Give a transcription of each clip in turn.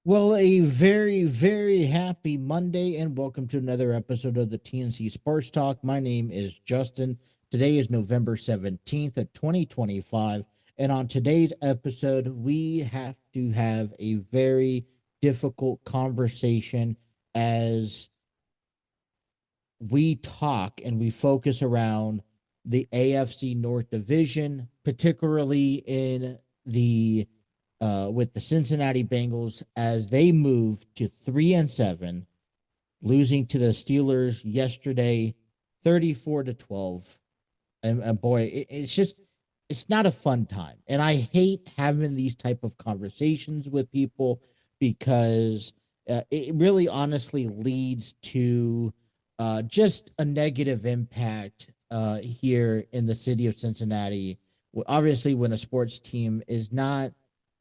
Well, a very, very happy Monday, and welcome to another episode of the TNC Sports Talk. My name is Justin. Today is November 17th of 2025. And on today's episode, we have to have a very difficult conversation as we talk and we focus around the AFC North Division, particularly in the with the Cincinnati Bengals as they move to 3-7, losing to the Steelers yesterday, 34-12. And boy, it's not a fun time. And I hate having these type of conversations with people because it really honestly leads to just a negative impact here in the city of Cincinnati. Obviously, when a sports team is not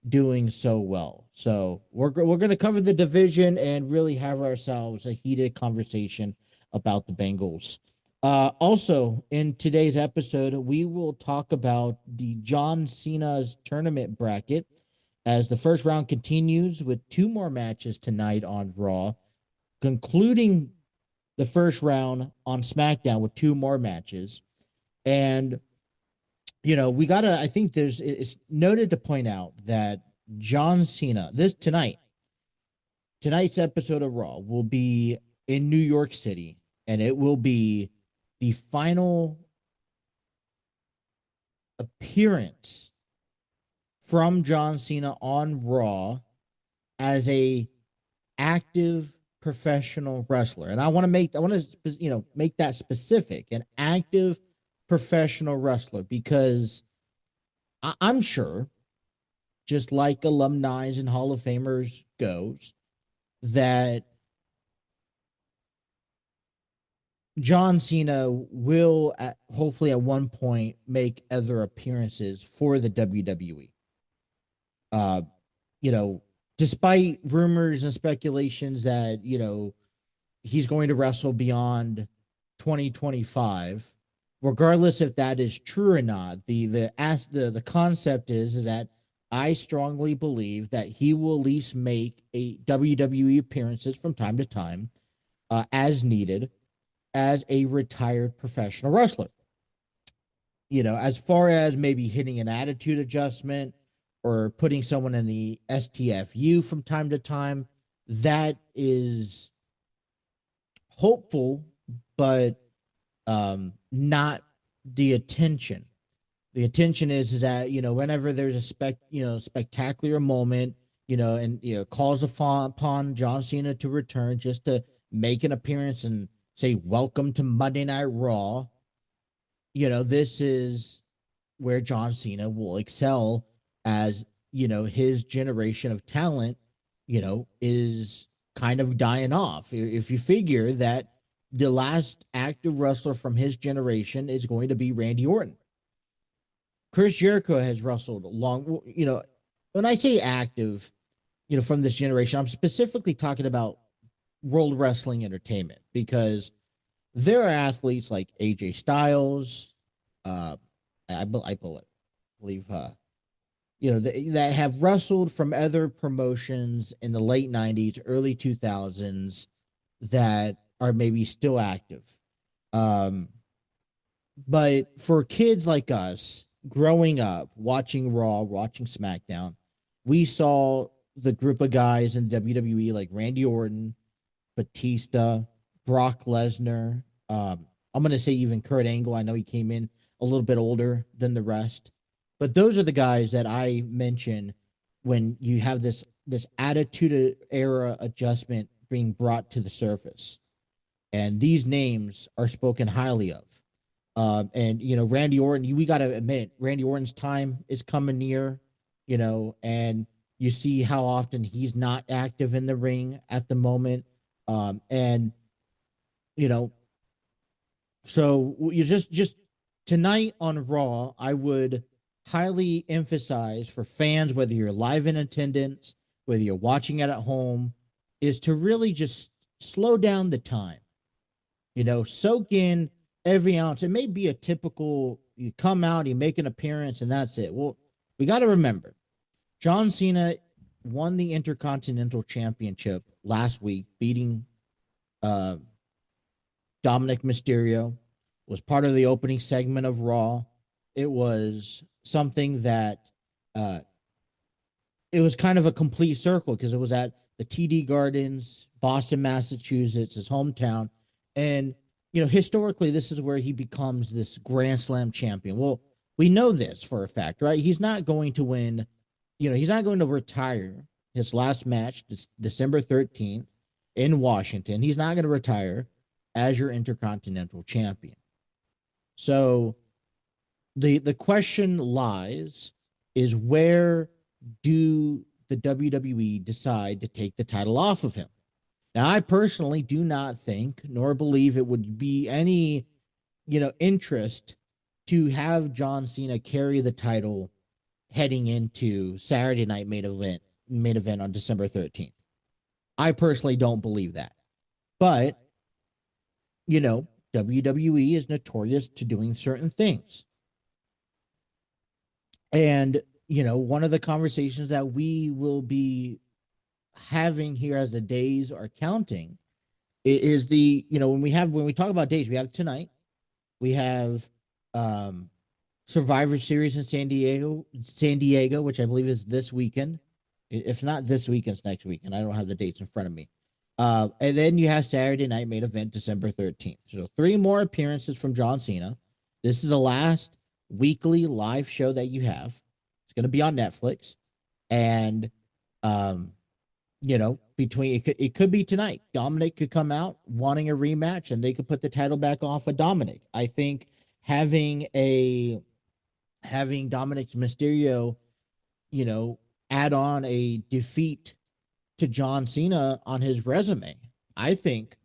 doing so well. So we're going to cover the division and really have ourselves a heated conversation about the Bengals. Also, in today's episode, we will talk about the John Cena's tournament bracket as the first round continues with two more matches tonight on Raw, concluding the first round on SmackDown with two more matches. And I think it's noted to point out that John Cena, tonight's episode of Raw will be in New York City, and it will be the final appearance from John Cena on Raw as a active professional wrestler. And I want to make that specific, an active professional wrestler, because I'm sure, just like alumni and Hall of Famers goes, that John Cena will hopefully at one point make other appearances for the WWE. Despite rumors and speculations that, he's going to wrestle beyond 2025, regardless if that is true or not, the concept is that I strongly believe that he will at least make a WWE appearances from time to time, as needed, as a retired professional wrestler. As far as maybe hitting an attitude adjustment or putting someone in the STFU from time to time, that is hopeful, but not the attention. The attention is that, whenever there's a spectacular moment, and calls upon John Cena to return just to make an appearance and say welcome to Monday Night Raw, this is where John Cena will excel, as his generation of talent is kind of dying off. If you figure that the last active wrestler from his generation is going to be Randy Orton. Chris Jericho has wrestled long, when I say active, from this generation, I'm specifically talking about World Wrestling Entertainment, because there are athletes like AJ Styles, I believe, that have wrestled from other promotions in the late 90s, early 2000s that are maybe still active. But for kids like us growing up, watching Raw, watching SmackDown, we saw the group of guys in WWE like Randy Orton, Batista, Brock Lesnar. I'm going to say even Kurt Angle. I know he came in a little bit older than the rest, but those are the guys that I mention when you have this attitude era adjustment being brought to the surface. And these names are spoken highly of. And Randy Orton, we got to admit, Randy Orton's time is coming near, and you see how often he's not active in the ring at the moment. And, so you just tonight on Raw, I would highly emphasize for fans, whether you're live in attendance, whether you're watching it at home, is to really just slow down the time, soak in every ounce. It may be a typical, you come out, you make an appearance, and that's it. Well, we got to remember, John Cena won the Intercontinental Championship last week, beating Dominic Mysterio, was part of the opening segment of Raw. It was something that it was kind of a complete circle because it was at the TD Gardens, Boston, Massachusetts, his hometown. And, historically, this is where he becomes this Grand Slam champion. Well, we know this for a fact, right? He's not going to win, he's not going to retire his last match, December 13th in Washington. He's not going to retire as your Intercontinental Champion. So the question lies is, where do the WWE decide to take the title off of him? Now, I personally do not think nor believe it would be any, interest to have John Cena carry the title heading into Saturday night main event on December 13th. I personally don't believe that. But, WWE is notorious to doing certain things. And, one of the conversations that we will be having here as the days are counting is when we talk about days, we have tonight, we have Survivor Series in San Diego, which I believe is this weekend. If not this weekend, it's next weekend. I don't have the dates in front of me. And then you have Saturday night main event, December 13th. So 3 more appearances from John Cena. This is the last weekly live show that you have. It's going to be on Netflix. And, between it could be tonight. Dominic could come out wanting a rematch and they could put the title back off of Dominic. I think having Dominic Mysterio, add on a defeat to John Cena on his resume, I think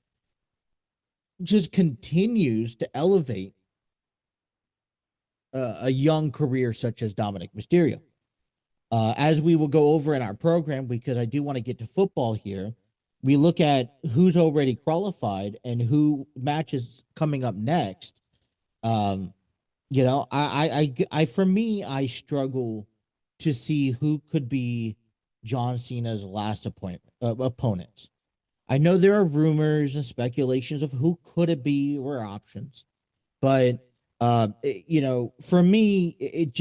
just continues to elevate a young career such as Dominic Mysterio. As we will go over in our program, because I do want to get to football here, we look at who's already qualified and who matches coming up next. For me, I struggle to see who could be John Cena's last opponents. I know there are rumors and speculations of who could it be or options, but for me, it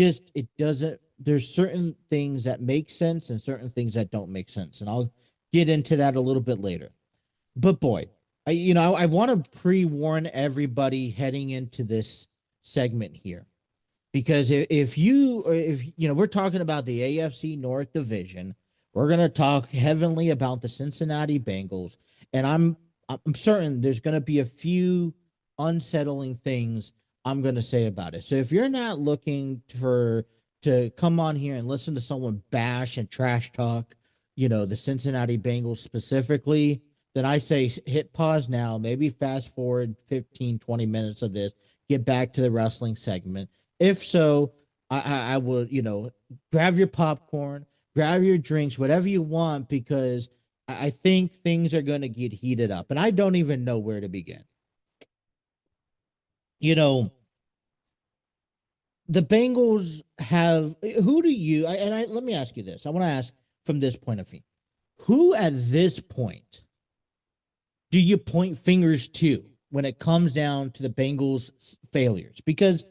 doesn't. There's certain things that make sense and certain things that don't make sense, and I'll get into that a little bit later. But boy, I want to pre-warn everybody heading into this segment here, because if we're talking about the AFC North Division, we're going to talk heavily about the Cincinnati Bengals, and I'm certain there's going to be a few unsettling things I'm going to say about it. So if you're not looking to come on here and listen to someone bash and trash talk, the Cincinnati Bengals specifically, then I say hit pause now, maybe fast forward 15, 20 minutes of this, get back to the wrestling segment. If so, I would, grab your popcorn, grab your drinks, whatever you want, because I think things are going to get heated up, and I don't even know where to begin. The Bengals have, let me ask you this. I want to ask from this point of view, who at this point do you point fingers to when it comes down to the Bengals' failures? Because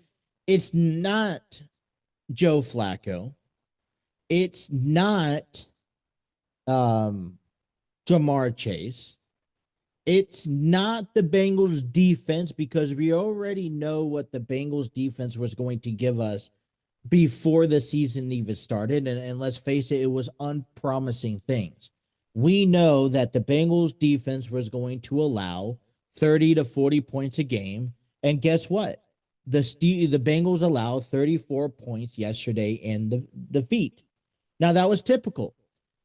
it's not Joe Flacco. It's not Jamar Chase. It's not the Bengals defense, because we already know what the Bengals defense was going to give us before the season even started. And let's face it, it was unpromising things. We know that the Bengals defense was going to allow 30 to 40 points a game. And guess what? The Bengals allowed 34 points yesterday in the defeat. Now, that was typical.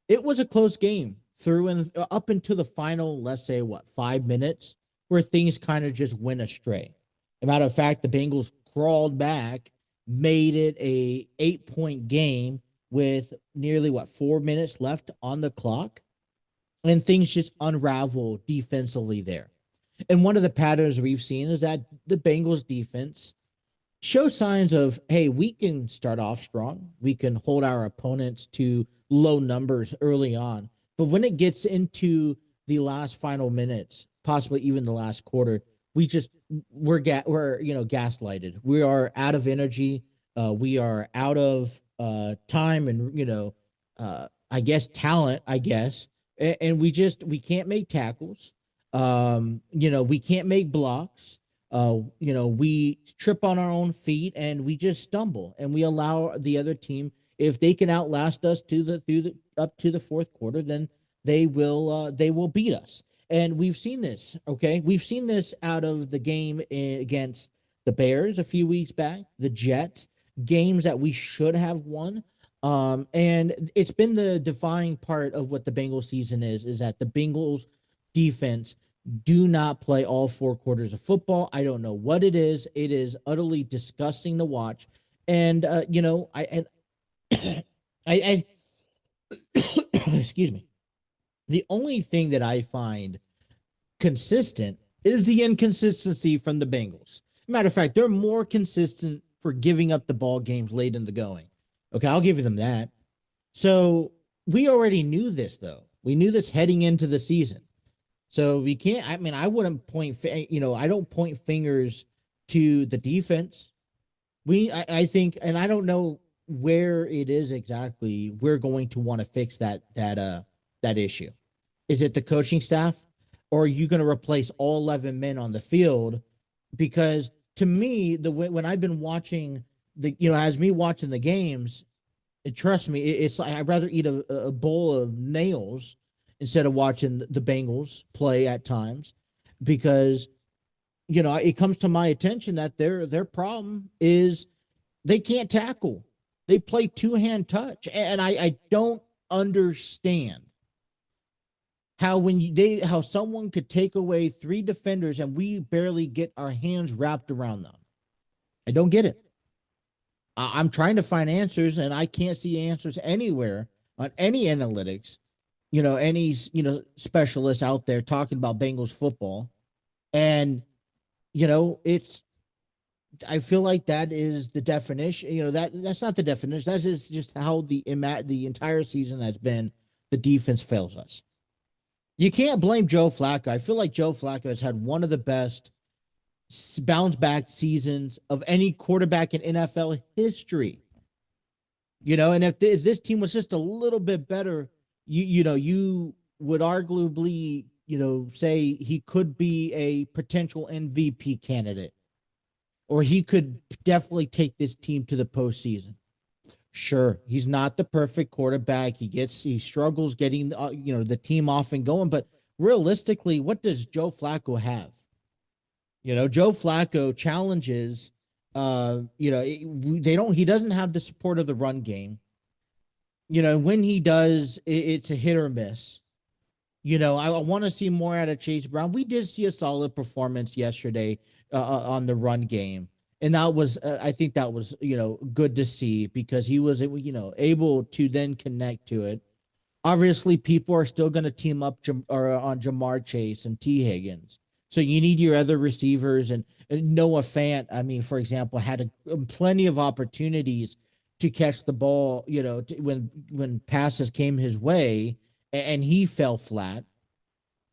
It was a close game through and up until the final, let's say, 5 minutes, where things kind of just went astray. As a matter of fact, the Bengals crawled back, made it a 8-point game with nearly 4 minutes left on the clock, and things just unraveled defensively there. And one of the patterns we've seen is that the Bengals defense show signs of, hey, we can start off strong. We can hold our opponents to low numbers early on. But when it gets into the last final minutes, possibly even the last quarter, we're gaslighted. We are out of energy. We are out of time and I guess talent. I guess, and we can't make tackles. We can't make blocks. We trip on our own feet and we just stumble and we allow the other team, if they can outlast us up to the fourth quarter, then they will beat us. And we've seen this. Okay. We've seen this out of the game against the Bears a few weeks back, the Jets, games that we should have won. And it's been the defining part of what the Bengals season is that the Bengals defense do not play all four quarters of football. I don't know what it is. It is utterly disgusting to watch. And I excuse me. The only thing that I find consistent is the inconsistency from the Bengals. Matter of fact, they're more consistent for giving up the ball games late in the going. Okay, I'll give you them that. So we already knew this, though. We knew this heading into the season. So we can't. I mean, I wouldn't point. I don't point fingers to the defense. I think, and I don't know where it is exactly. We're going to want to fix that issue. Is it the coaching staff, or are you going to replace all 11 men on the field? Because to me, when I've been watching as me watching the games, trust me, it's like I'd rather eat a bowl of nails instead of watching the Bengals play at times, because it comes to my attention that their problem is they can't tackle. They play two-hand touch, and I don't understand how someone could take away three defenders and we barely get our hands wrapped around them. I don't get it. I'm trying to find answers, and I can't see answers anywhere on any analytics, any specialists out there talking about Bengals football. And I feel like that is the definition. That's not the definition. That is just how the entire season has been. The defense fails us. You can't blame Joe Flacco. I feel like Joe Flacco has had one of the best bounce back seasons of any quarterback in NFL history. And if this team was just a little bit better, you would arguably, say he could be a potential MVP candidate, or he could definitely take this team to the postseason. Sure, he's not the perfect quarterback. He struggles getting the team off and going, but realistically, what does Joe Flacco have? Joe Flacco challenges. He doesn't have the support of the run game. When he does, it's a hit or miss. I want to see more out of Chase Brown. We did see a solid performance yesterday on the run game. And that was, I think that was, good to see, because he was, able to then connect to it. Obviously, people are still going to team up on Jamar Chase and T. Higgins. So you need your other receivers, and Noah Fant, I mean, for example, had plenty of opportunities to catch the ball, when passes came his way, and he fell flat.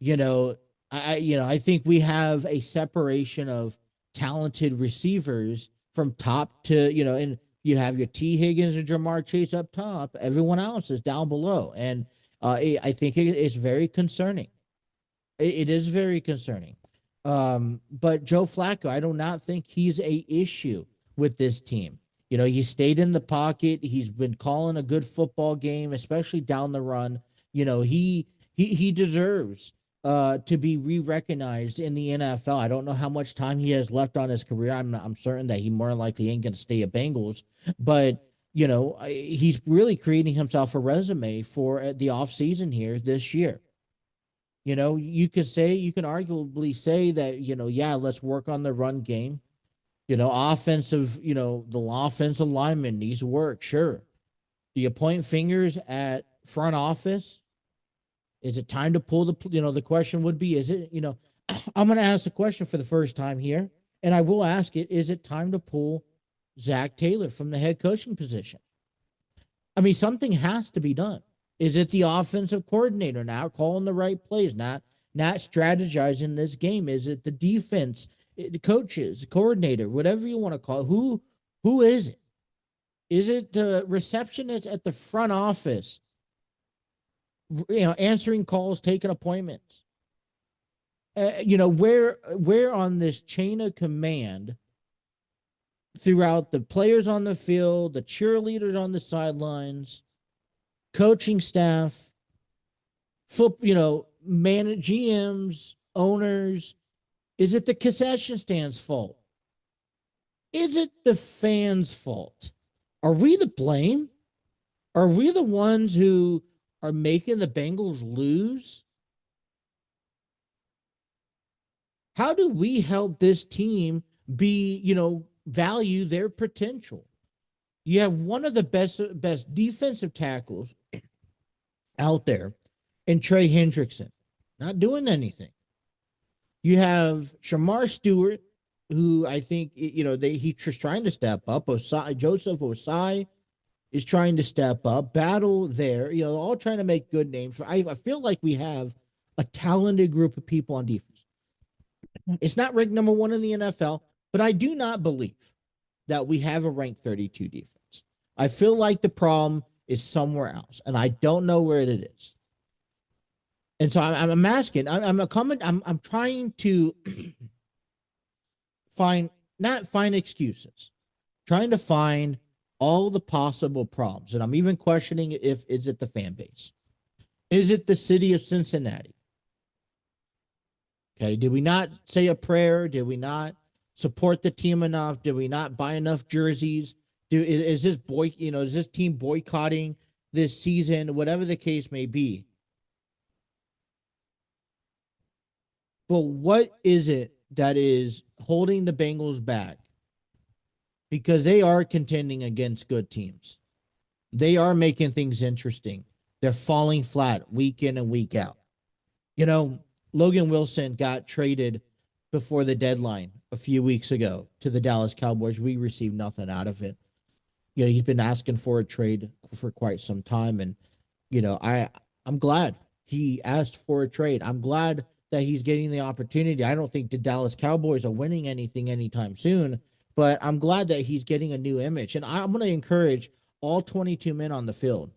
I think we have a separation of talented receivers from top to, and you have your T. Higgins and Jamar Chase up top. Everyone else is down below. And I think it's very concerning. It is very concerning. But Joe Flacco, I do not think he's a issue with this team. He stayed in the pocket. He's been calling a good football game, especially down the run. He deserves to be re-recognized in the NFL. I don't know how much time he has left on his career. I'm certain that he more likely ain't going to stay at Bengals, but he's really creating himself a resume for the offseason here this year. You can arguably say that, let's work on the run game. The offensive lineman needs work. Sure. Do you point fingers at front office? Is it time to pull the question would be, is it, I'm going to ask the question for the first time here, and I will ask it, is it time to pull Zach Taylor from the head coaching position. I mean, something has to be done. Is it the offensive coordinator now calling the right plays, not strategizing this game? Is it the defense, the coaches, coordinator, whatever you want to call it? Who is it? Is it the receptionist at the front office, answering calls, taking appointments? Where on this chain of command throughout the players on the field, the cheerleaders on the sidelines, coaching staff, GMs, owners, is it the concession stand's fault? Is it the fans' fault? Are we to blame? Are we the ones who are making the Bengals lose? How do we help this team value their potential? You have one of the best defensive tackles out there in Trey Hendrickson, not doing anything. You have Shamar Stewart, who I think he's trying to step up. Joseph Osai is trying to step up. Battle there, all trying to make good names. I feel like we have a talented group of people on defense. It's not ranked number 1 in the NFL, but I do not believe that we have a ranked 32 defense. I feel like the problem is somewhere else, and I don't know where it is. And so I'm asking, I'm trying to not find excuses, trying to find all the possible problems. And I'm even questioning is it the fan base? Is it the city of Cincinnati? Okay, did we not say a prayer? Did we not support the team enough? Did we not buy enough jerseys? Is this team boycotting this season? Whatever the case may be. But what is it that is holding the Bengals back? Because they are contending against good teams. They are making things interesting. They're falling flat week in and week out. Logan Wilson got traded before the deadline a few weeks ago to the Dallas Cowboys. We received nothing out of it. He's been asking for a trade for quite some time. And, I'm glad he asked for a trade. I'm glad that he's getting the opportunity. I don't think the Dallas Cowboys are winning anything anytime soon, but I'm glad that he's getting a new image. And I'm going to encourage all 22 men on the field.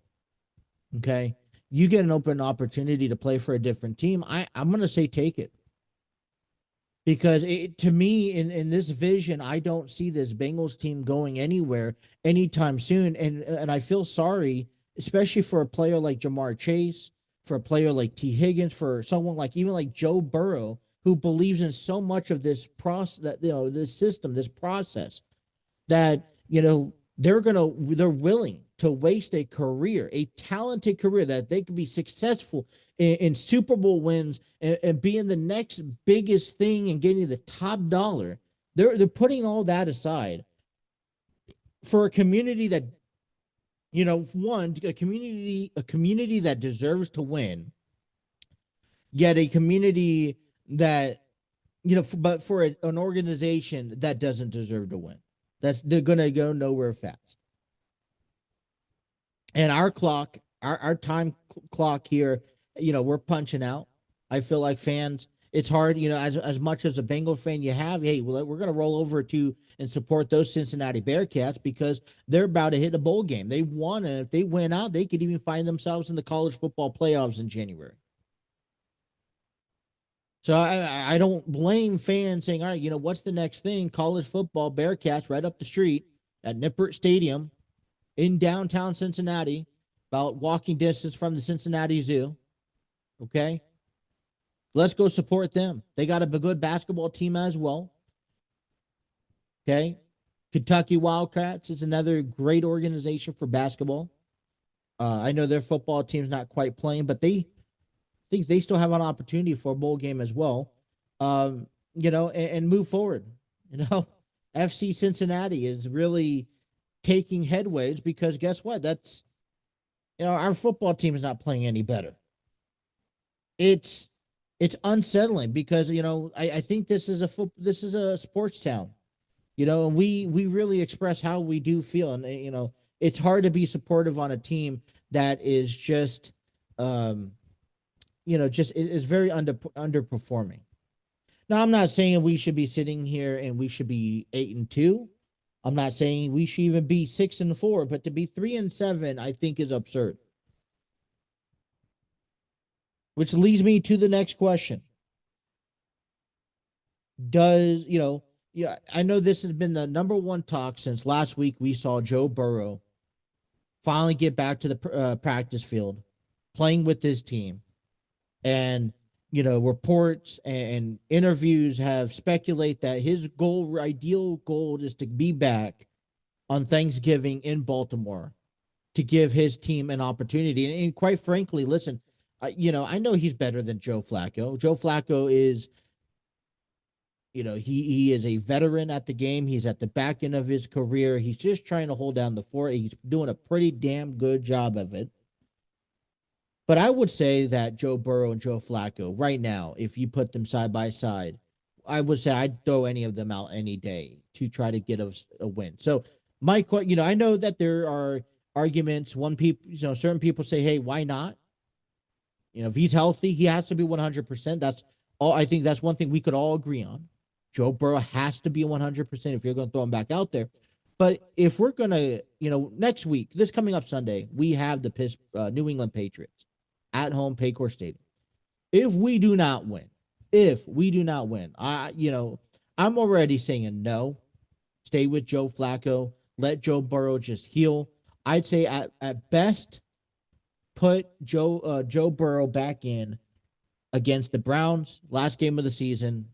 Okay. You get an open opportunity to play for a different team. I'm going to say take it. Because to me, in this vision, I don't see this Bengals team going anywhere anytime soon. And I feel sorry, especially for a player like Jamar Chase, for a player like T. Higgins, for someone like Joe Burrow, who believes in so much of this process, this system, this process, that they're willing to waste a career, a talented career, that they could be successful in Super Bowl wins and being the next biggest thing and getting the top dollar. They're putting all that aside for a community that, a community that deserves to win, yet a community that, but for an organization that doesn't deserve to win. They're going to go nowhere fast. And our time clock here, we're punching out. I feel like fans, it's hard, as much as a Bengal fan you have, hey, we're going to roll over to and support those Cincinnati Bearcats because they're about to hit a bowl game. They won, and if they win out, they could even find themselves in the college football playoffs in January. So I don't blame fans saying, all right, what's the next thing? College football, Bearcats right up the street at Nippert Stadium in downtown Cincinnati, about walking distance from the Cincinnati Zoo. Okay. Let's go support them. They got a good basketball team as well. Okay. Kentucky Wildcats is another great organization for basketball. I know their football team's not quite playing, but they think they still have an opportunity for a bowl game as well. And move forward. FC Cincinnati is really taking headways because guess what? That's, our football team is not playing any better. It's unsettling because, I think this is a sports town. And we really express how we do feel, and it's hard to be supportive on a team that is just um just is very underperforming. Now, I'm not saying we should be sitting here and we should be 8-2. I'm not saying we should even be 6-4, but to be 3-7, I think is absurd. Which leads me to the next question. I know this has been the number one talk since last week. We saw Joe Burrow finally get back to the practice field, playing with his team. And, reports and interviews have speculated that his ideal goal is to be back on Thanksgiving in Baltimore to give his team an opportunity. And quite frankly, listen, I know he's better than Joe Flacco. Joe Flacco is, he is a veteran at the game. He's at the back end of his career. He's just trying to hold down the fort. He's doing a pretty damn good job of it. But I would say that Joe Burrow and Joe Flacco right now, if you put them side by side, I would say I'd throw any of them out any day to try to get a win. So I know that there are arguments. Certain people say, hey, why not? If he's healthy, he has to be 100%. That's all. I think that's one thing we could all agree on. Joe Burrow has to be 100% if you're going to throw him back out there. But if we're going to, next week, this coming up Sunday, we have the New England Patriots at home, Paycor Stadium. If we do not win, I'm already saying no. Stay with Joe Flacco. Let Joe Burrow just heal. I'd say at best, put Joe Burrow back in against the Browns, last game of the season,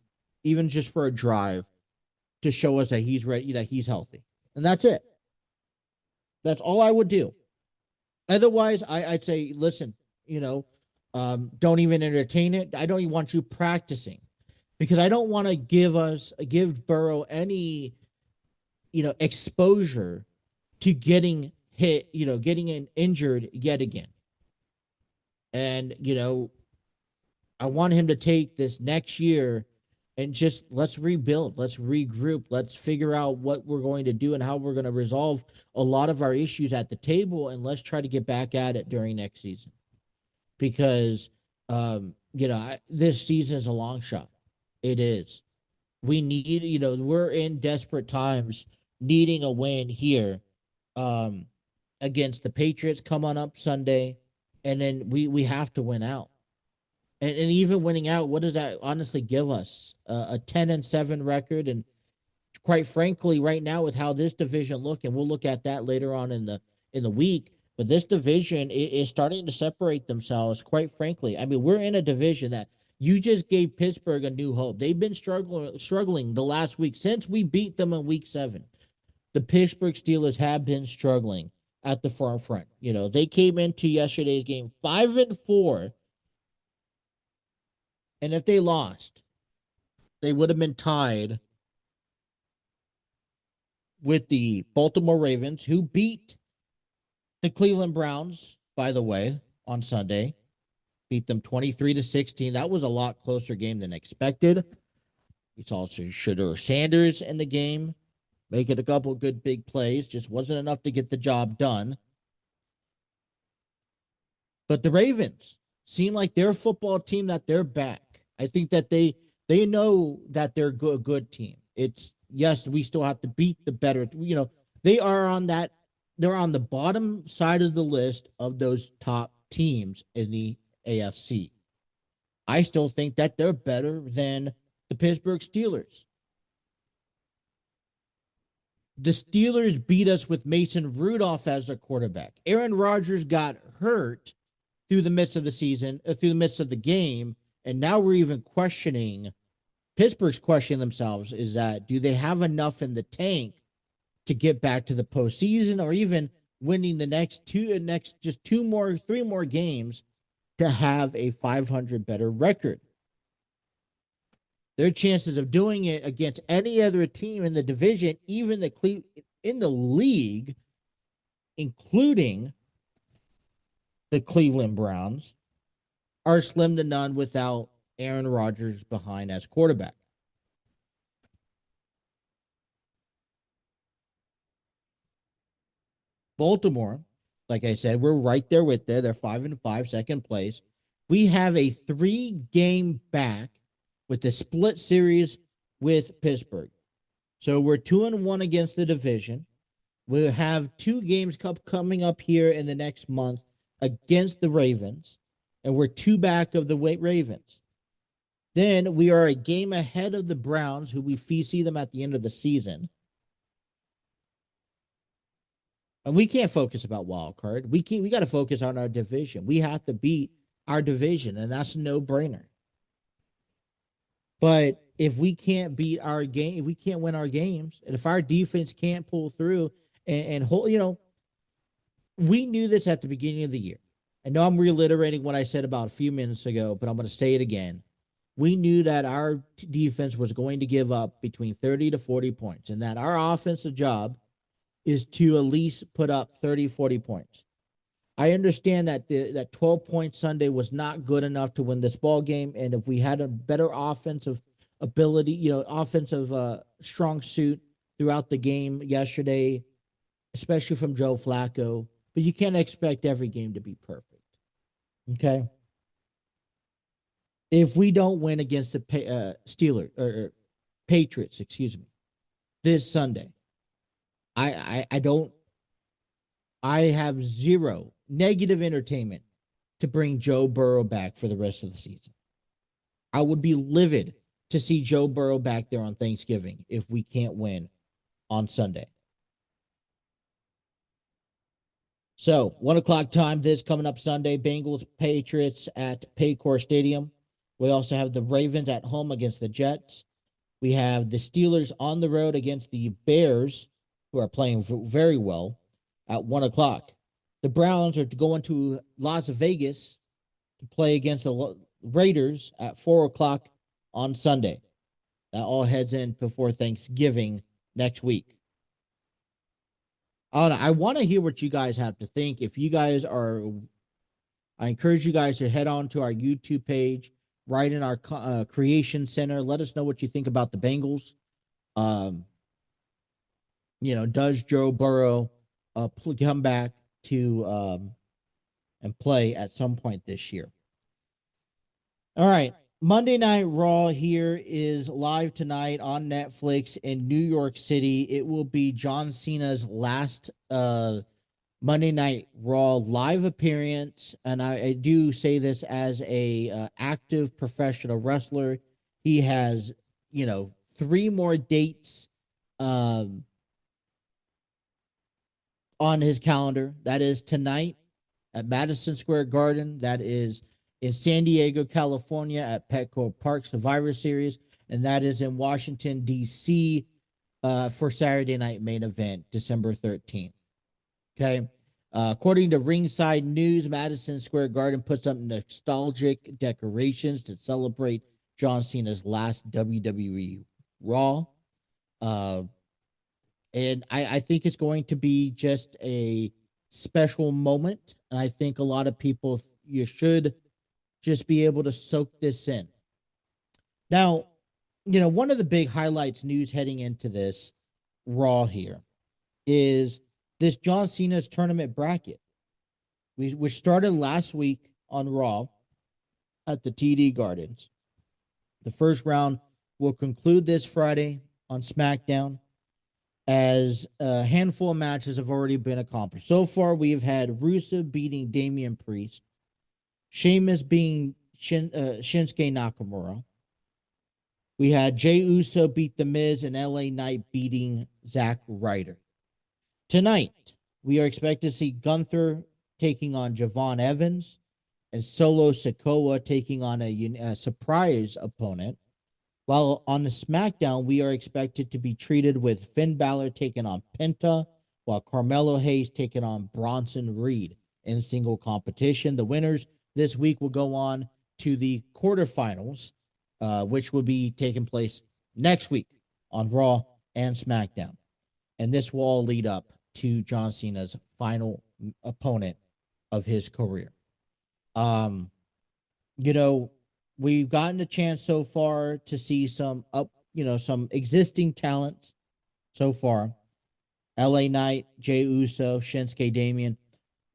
even just for a drive to show us that he's ready, that he's healthy. And that's it. That's all I would do. Otherwise, I'd say, listen, don't even entertain it. I don't even want you practicing because I don't want to give Burrow any, exposure to getting hit, getting injured yet again. And, I want him to take this next year and just let's rebuild, let's regroup, let's figure out what we're going to do and how we're going to resolve a lot of our issues at the table. And let's try to get back at it during next season. Because, this season is a long shot. It is. We need, we're in desperate times needing a win here against the Patriots coming up Sunday. And then we have to win out. And even winning out, what does that honestly give us? A 10-7 record. And quite frankly, right now with how this division look, and we'll look at that later on in the week, but this division is starting to separate themselves, quite frankly. I mean, we're in a division that you just gave Pittsburgh a new hope. They've been struggling the last week since we beat them in week 7. The Pittsburgh Steelers have been struggling at the front. They came into yesterday's game 5-4. And if they lost, they would have been tied with the Baltimore Ravens, who beat the Cleveland Browns, by the way, on Sunday. Beat them 23-16. That was a lot closer game than expected. We saw Shedeur Sanders in the game, making a couple good big plays. Just wasn't enough to get the job done. But the Ravens seem like they're a football team that they're back. I think that they know that they're a good team. It's, yes, we still have to beat the better. They are on that. They're on the bottom side of the list of those top teams in the AFC. I still think that they're better than the Pittsburgh Steelers. The Steelers beat us with Mason Rudolph as their quarterback. Aaron Rodgers got hurt through the midst of the season, through the midst of the game, and now we're even questioning. Pittsburgh's questioning themselves, is that do they have enough in the tank to get back to the postseason, or even winning the three more games to have a 500 better record? Their chances of doing it against any other team in the division, even in the league, including the Cleveland Browns, are slim to none without Aaron Rodgers behind as quarterback. Baltimore, like I said, we're right there with them. They're 5-5, second place. We have a 3-game back with the split series with Pittsburgh. So we're 2-1 against the division. We'll have 2 games coming up here in the next month against the Ravens, and we're 2 back of the Ravens. Then we are a game ahead of the Browns, who we see them at the end of the season. And we can't focus about wild card. We got to focus on our division. We have to beat our division, and that's a no-brainer. But if we can't beat our game, if we can't win our games, and if our defense can't pull through and hold, we knew this at the beginning of the year. I know I'm reiterating what I said about a few minutes ago, but I'm going to say it again. We knew that our defense was going to give up between 30 to 40 points, and that our offensive job is to at least put up 30, 40 points. I understand that that 12-point Sunday was not good enough to win this ball game, and if we had a better offensive ability, offensive strong suit throughout the game yesterday, especially from Joe Flacco, but you can't expect every game to be perfect. Okay? If we don't win against the Steelers or Patriots, this Sunday, I have zero negative entertainment to bring Joe Burrow back for the rest of the season. I would be livid to see Joe Burrow back there on Thanksgiving if we can't win on Sunday. So 1:00 time, this coming up Sunday, Bengals, Patriots at Paycor Stadium. We also have the Ravens at home against the Jets. We have the Steelers on the road against the Bears, who are playing very well, at 1:00. The Browns are going to Las Vegas to play against the Raiders at 4:00 on Sunday. That all heads in before Thanksgiving next week. I want to hear what you guys have to think. If you guys are, I encourage you guys to head on to our YouTube page, right in our creation center. Let us know what you think about the Bengals. Does Joe Burrow come back to and play at some point this year? All right. Monday Night Raw here is live tonight on Netflix in New York City. It will be John Cena's last Monday Night Raw live appearance, and I do say this as a active professional wrestler. He has, 3 more dates on his calendar. That is tonight at Madison Square Garden. That is in San Diego, California at Petco Park Survivor Series. And that is in Washington, D.C. For Saturday Night Main Event, December 13th. Okay. According to Ringside News, Madison Square Garden puts up nostalgic decorations to celebrate John Cena's last WWE Raw. And I think it's going to be just a special moment. And I think a lot of people, you should just be able to soak this in. Now, one of the big highlights news heading into this Raw here is this John Cena's tournament bracket. Which started last week on Raw at the TD Gardens. The first round will conclude this Friday on SmackDown, as a handful of matches have already been accomplished. So far, we've had Rusev beating Damian Priest, Sheamus being Shinsuke Nakamura. We had Jey Uso beat The Miz and LA Knight beating Zack Ryder. Tonight, we are expected to see Gunther taking on Javon Evans and Solo Sikoa taking on a surprise opponent. While on the SmackDown, we are expected to be treated with Finn Balor taking on Penta, while Carmelo Hayes taking on Bronson Reed in single competition. The winners this week will go on to the quarterfinals, which will be taking place next week on Raw and SmackDown. And this will all lead up to John Cena's final opponent of his career. We've gotten a chance so far to see some existing talents so far. LA Knight, Jey Uso, Shinsuke Damien,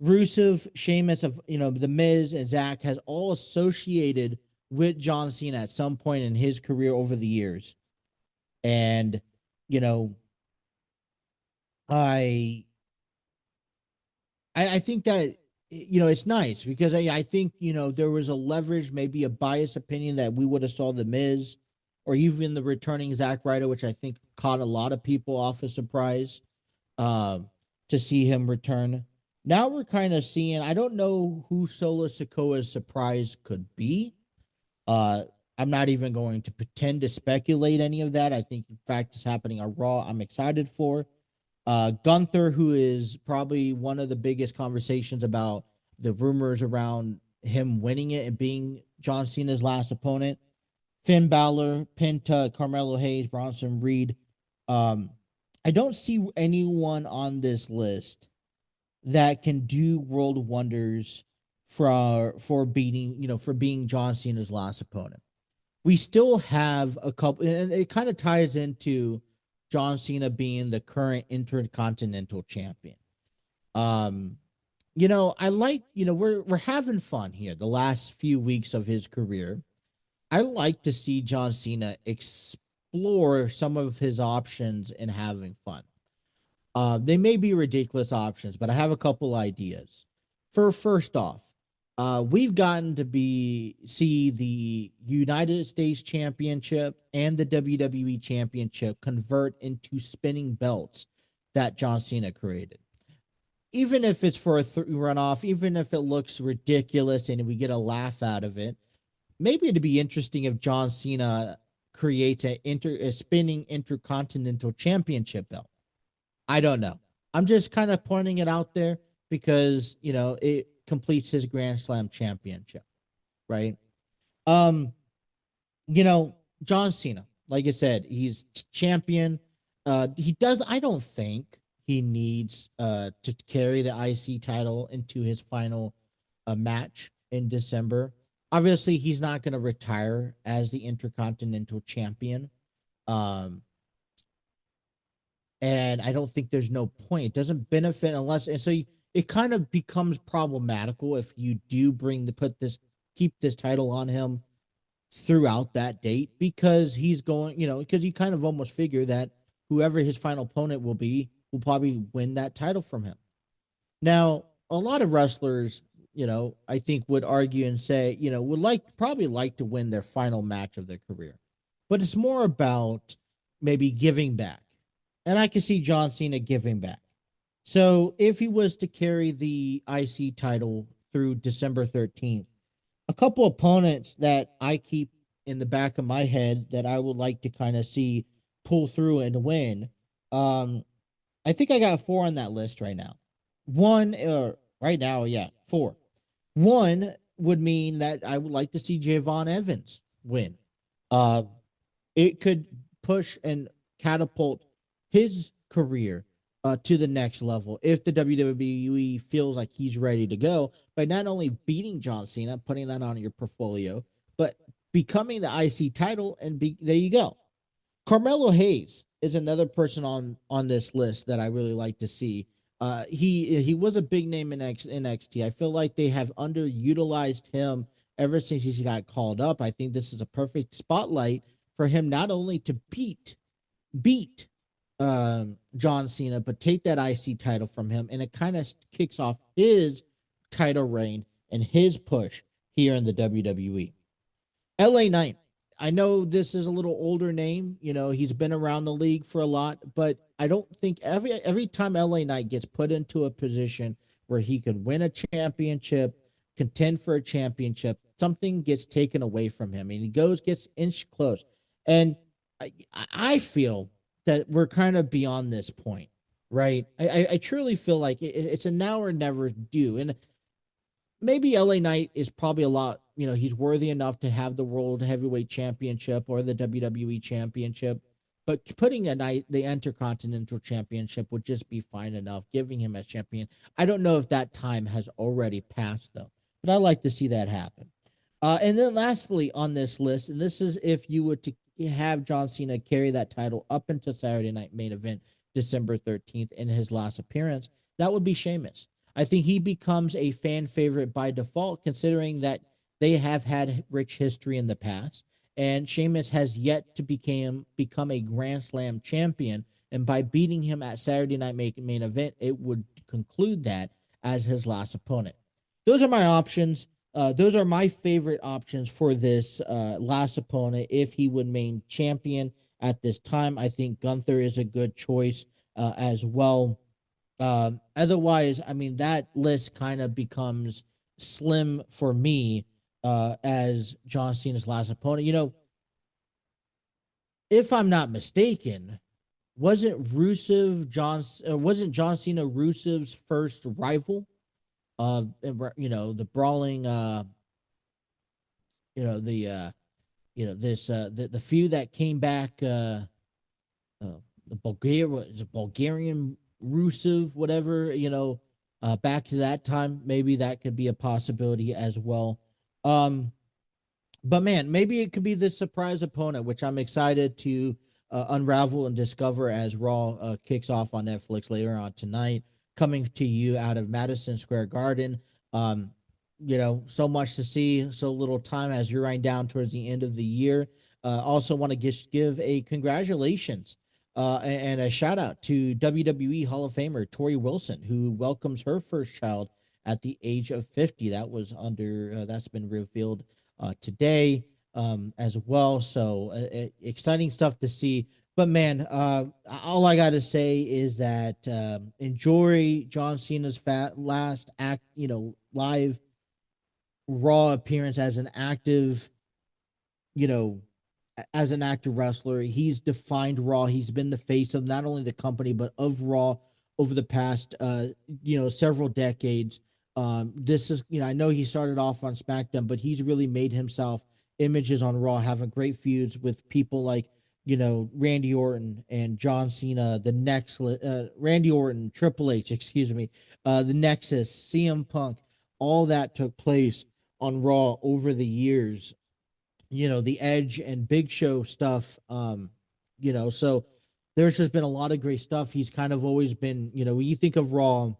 Rusev, Sheamus, of the Miz and Zack has all associated with John Cena at some point in his career over the years. And, you know, I I think that it's nice because I think there was a leverage, maybe a biased opinion that we would have saw the Miz or even the returning Zack Ryder, which I think caught a lot of people off a surprise um, to see him return. Now we're kind of seeing. I don't know who Solo Sikoa's surprise could be. Uh, I'm not even going to pretend to speculate any of that. I think, in fact, it's happening on Raw. I'm excited for. Gunther, who is probably one of the biggest conversations about the rumors around him winning it and being John Cena's last opponent. Finn Balor, Penta, Carmelo Hayes, Bronson Reed. Um, I don't see anyone on this list that can do world wonders for beating, for being John Cena's last opponent. We still have a couple, and it kind of ties into John Cena being the current Intercontinental Champion. Um, I like, we're having fun here the last few weeks of his career. I like to see John Cena explore some of his options and having fun. They may be ridiculous options, but I have a couple ideas. For first off, we've gotten to see the United States Championship and the WWE Championship convert into spinning belts that John Cena created. Even if it's for a runoff, even if it looks ridiculous and we get a laugh out of it, maybe it'd be interesting if John Cena creates a spinning Intercontinental Championship belt. I don't know. I'm just kind of pointing it out there because, it completes his Grand Slam championship, right? Um, John Cena, like I said, he's champion. I don't think he needs to carry the IC title into his final match in December. Obviously, he's not going to retire as the Intercontinental Champion. Um, and I don't think there's no point. It doesn't benefit unless, and so it kind of becomes problematical if you do keep this title on him throughout that date because he's going, because you kind of almost figure that whoever his final opponent will be will probably win that title from him. Now, a lot of wrestlers, I think would argue and say, would probably like to win their final match of their career, but it's more about maybe giving back. And I can see John Cena giving back. So if he was to carry the IC title through December 13th, a couple opponents that I keep in the back of my head that I would like to kind of see pull through and win. I think I got 4 on that list right now. Right now, yeah, 4. One would mean that I would like to see Javon Evans win. It could push and catapult his career to the next level if the WWE feels like he's ready to go by not only beating John Cena, putting that on your portfolio, but becoming the IC title, and there you go. Carmelo Hayes is another person on this list that I really like to see. He was a big name in NXT. I feel like they have underutilized him ever since he got called up. I think this is a perfect spotlight for him not only to beat John Cena, but take that IC title from him, and it kind of kicks off his title reign and his push here in the WWE. LA Knight. I know this is a little older name. He's been around the league for a lot, but I don't think every time LA Knight gets put into a position where he could win a championship, contend for a championship, something gets taken away from him, and he gets inch close. And I feel that we're kind of beyond this point, right? I truly feel like it's a now or never do. And maybe LA Knight is probably a lot, he's worthy enough to have the World Heavyweight Championship or the WWE Championship, but putting the Intercontinental Championship would just be fine enough, giving him as champion. I don't know if that time has already passed, though, but I'd like to see that happen. And then lastly on this list, and this is if you were to have John Cena carry that title up into Saturday Night Main Event, December 13th in his last appearance, that would be Sheamus. I think he becomes a fan favorite by default, considering that they have had rich history in the past, and Sheamus has yet to become a Grand Slam champion. And by beating him at Saturday Night main event, it would conclude that as his last opponent. Those are my options. Those are my favorite options for this last opponent if he would remain champion at this time. I think Gunther is a good choice as well. Otherwise, I mean, that list kind of becomes slim for me as John Cena's last opponent. You know, if I'm not mistaken, wasn't John Cena Rusev's first rival? The brawling, the feud that came back, the Bulgarian Rusev, whatever, back to that time. Maybe that could be a possibility as well. But man, maybe it could be this surprise opponent, which I'm excited to unravel and discover as Raw kicks off on Netflix later on tonight, coming to you out of Madison Square Garden. So much to see, so little time as you're running down towards the end of the year. Also want to give a congratulations and a shout out to WWE Hall of Famer Tori Wilson, who welcomes her first child at the age of 50. That's been revealed today as well. So exciting stuff to see. But man, all I got to say is that enjoy John Cena's last live Raw appearance as an active wrestler. He's defined Raw. He's been the face of not only the company but of Raw over the past several decades. This is, I know he started off on SmackDown, but he's really made himself images on Raw, having great feuds with people like Randy Orton and John Cena, Randy Orton, Triple H, the Nexus, CM Punk. All that took place on Raw over the years. The Edge and Big Show stuff. So there's just been a lot of great stuff. He's kind of always been, when you think of Raw,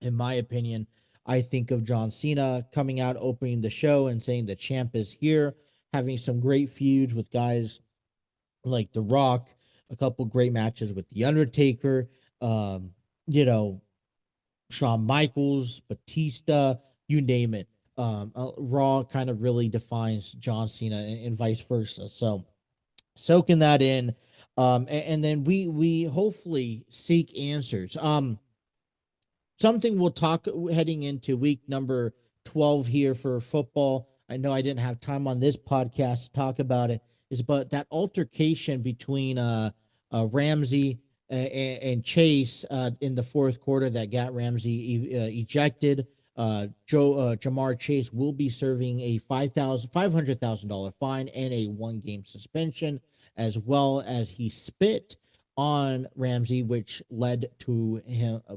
in my opinion, I think of John Cena coming out, opening the show and saying the champ is here, having some great feuds with guys like The Rock, a couple great matches with The Undertaker, Shawn Michaels, Batista, you name it. Raw kind of really defines John Cena and vice versa. So soaking that in. And then we hopefully seek answers. Something we'll talk heading into week number 12 here for football. I know I didn't have time on this podcast to talk about it, but that altercation between Ramsey and Chase in the fourth quarter that got Ramsey ejected. Jamar Chase will be serving a $500,000 fine and a 1-game suspension, as well as he spit on Ramsey, which led to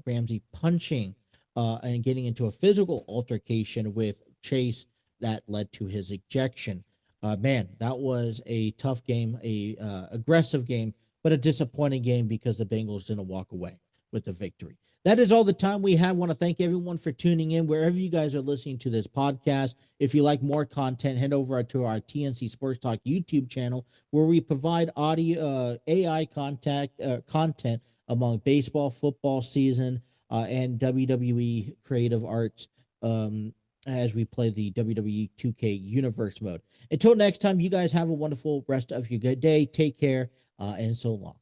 Ramsey punching and getting into a physical altercation with Chase that led to his ejection. Man, that was a tough game, a aggressive game, but a disappointing game because the Bengals didn't walk away with the victory. That is all the time we have. I want to thank everyone for tuning in wherever you guys are listening to this podcast. If you like more content, head over to our TNC Sports Talk YouTube channel, where we provide audio AI content among baseball, football season, and WWE creative arts as we play the WWE 2K universe mode. Until next time, you guys have a wonderful rest of your good day. Take care, and so long.